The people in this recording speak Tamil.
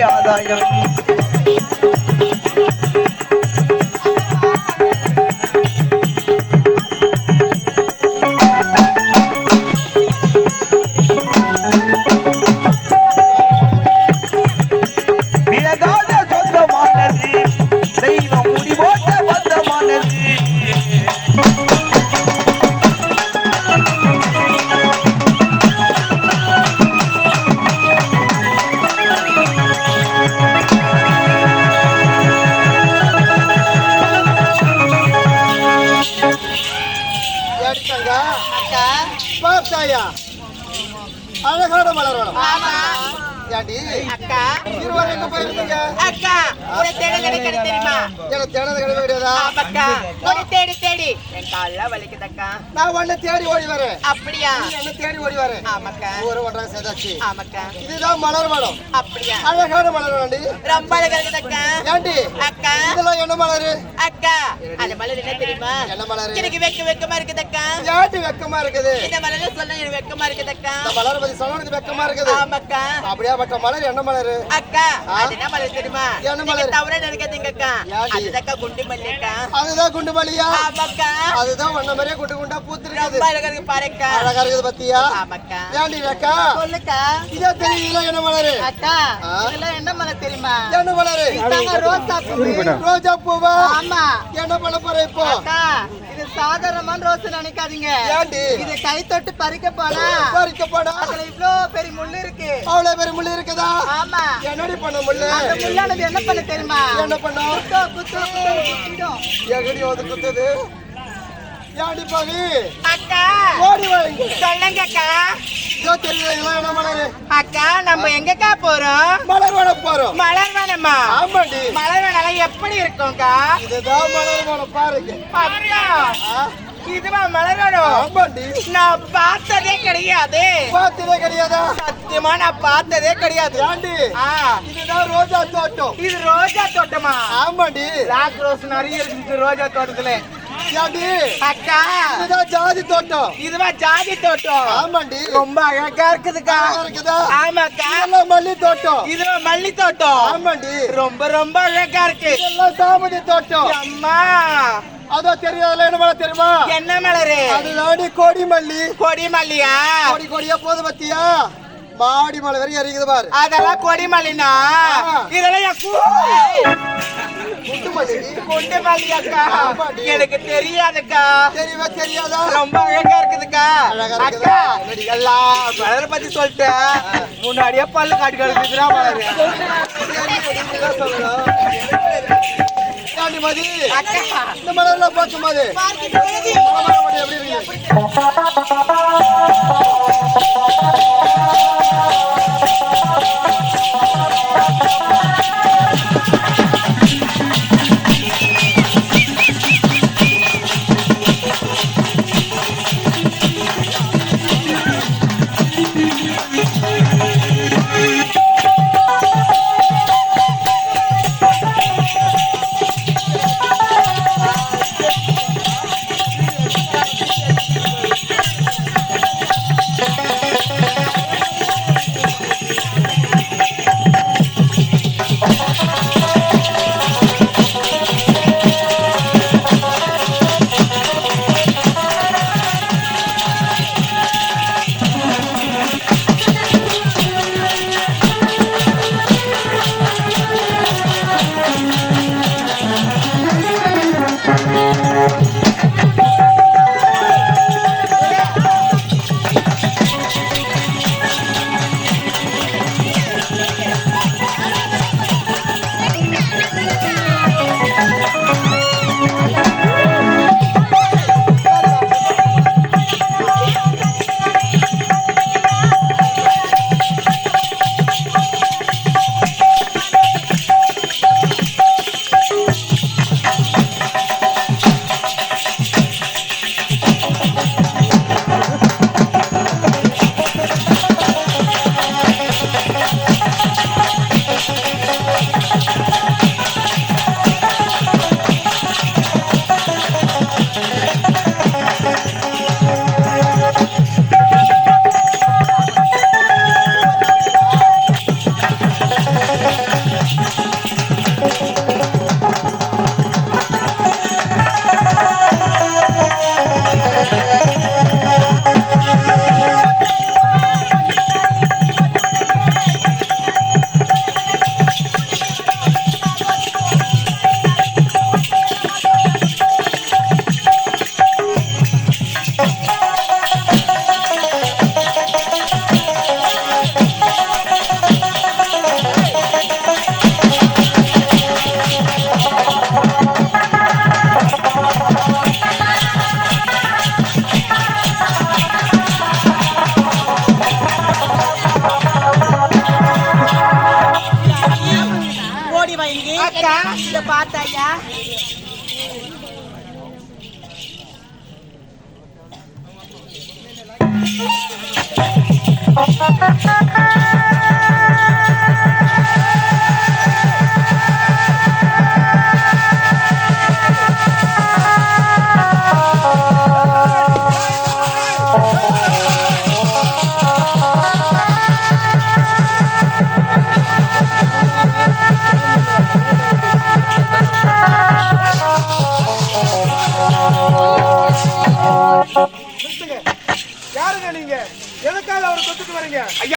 ஆதாயம். அழகான மலர் வேணும். அக்கா இருவர் எங்க போயிருக்கீங்க? அக்கா உன்னை தேடி தெரியுமா? எனக்கு தேடாத கிடையவே கிடையாதா? அக்கா உன்னை தேடி என் கால்ல வலிக்குதக்கா. நான் உன்னை தேடி ஓடி வரேன். அப்படியா? என்ன தேடி ஓடி வரேன். ஆமாக்கா. ஒரு ஒன்றாக சேர்ந்தாச்சு. ஆமாக்கா. இதுதான் மலர் வேணும். அப்படியா? அழகான மலர் வேண்டி. ரொம்ப அழகா இருக்குதக்கா. ஏண்டி? அக்கா இதெல்லாம் என்ன மலர்? அக்கா அந்த மலர் என்ன தெரியுமா? என்ன மலர்? எனக்கு வெக்கமா இருக்குதக்கா. ஏண்டி வெக்கமா இருக்குது? இந்த மலர்ல சொல்ல எனக்கு வெக்கமா இருக்குதக்கா. இந்த மலர் பத்தி சொல்ல எனக்கு வெக்கமா இருக்குது. ஆமாக்கா. அப்படியே பட்ட மலர் என்ன மலர்? அக்கா அது என்ன மலர் தெரியுமா? என்ன மலர்? தவற நினைக்காதீங்க அக்கா. அதுதான் குண்டு மல்லிக்கா. அதுதான் குண்டு மல்லியா? ஆமாக்கா. அதுதான் ஒன்ன மாதிரியே குண்டு குண்டா பூத்துருக்கு. ரொம்ப அழகா இருக்கு பாருக்கா. அழகா இருக்குது பத்தியா? ஆமாக்கா. ஏண்டி அக்கா? சொல்லுக்கா. இதே தெரியல என்ன மலர்? அக்கா இதெல்லாம் என்ன மலர் தெரியுமா? என்ன மலர்? இதாங்க ரோசா பூ. ரோஜா பூவா? ஆமா. என்ன பண்ண போற இப்போ? அக்கா இது சாதாரணமான ரோஸ் நினைக்காதீங்க. ஏண்டி? இது கை தொட்டு பறிக்க போனா அதுல இவ்ளோ பெரிய முள்ளு இருக்கு. அவ்வளவு பெரிய முள்ளு இருக்குதா? ஆமா. என்னடி பண்ண முள்ளு? அந்த முள்ளானது என்ன பண்ண தெரியுமா? என்ன பண்ணும்? குத்திடும். எகடி ஓது குத்துது. ஏண்டி பாவி? அக்கா ஓடி வாங்க. சொல்லுங்க அக்கா. இதோ தெரியல என்ன மலர்? அக்கா நம்ம எங்கக்கா போறோம்? மலர் வன போறோம். மலர் வனமா? ஆமாடி. மலர் வனம் எப்படி இருக்கும்க்கா? இதுதான் மலர் வனம் பாருங்க. அக்கா இதுவா மலர் வனம்? ஆமாடி. நான் பார்த்ததே கிடையாது. பார்த்ததே கிடையாதா? சத்தியமா நான் பார்த்ததே கிடையாது. ஏண்டி? இதுதான் ரோஜா தோட்டம். இது ரோஜா தோட்டமா? ஆமாடி. பிளாக் ரோஸ் நிறைய இருக்கு ரோஜா தோட்டத்துல. ஏண்டி? அக்கா இதுதான் ஜாதி தோட்டம். இதுவா ஜாதி தோட்டம்? ஆமாடி. ரொம்ப அழகா இருக்குதுக்கா. இருக்குதா? ஆமாக்கா. இதெல்லாம் மல்லி தோட்டம். இதுவா மல்லி தோட்டம்? ஆமாடி. ரொம்ப ரொம்ப அழகா இருக்கு. இதெல்லாம் சாமந்தி தோட்டம். அம்மா அதோ தெரியாதுல என்ன மலர் தெரியுமா? என்ன மலரு? அதுதாண்டி கொடி மல்லி. கொடி மல்லியா? கொடி கொடியா போது பத்தியா? மாடி மலை வரைக்கும் அறிக்குது பாரு. அதெல்லாம் கொடி மல்லினா இதெல்லாம் குண்டு மல்லி. குண்டு மல்லி அக்கா. எனக்கு தெரியாதுக்கா. தெரியவே தெரியாதா? ரொம்ப அழகா இருக்குதுக்கா. அக்கா எல்லாம் மலர் பத்தி சொல்லிட்டு முன்னாடியே பல்லு காட்டி கழுக்குதுரா மலர். மதி இந்த மலர்லாம் பார்க்கும் போது எப்படி இருக்கு? ஓடி வாங்கி அக்கா. இத பார்த்தாயா யாருங்க நீங்க எதுக்காக அவர் சொத்துக்கு வரீங்க?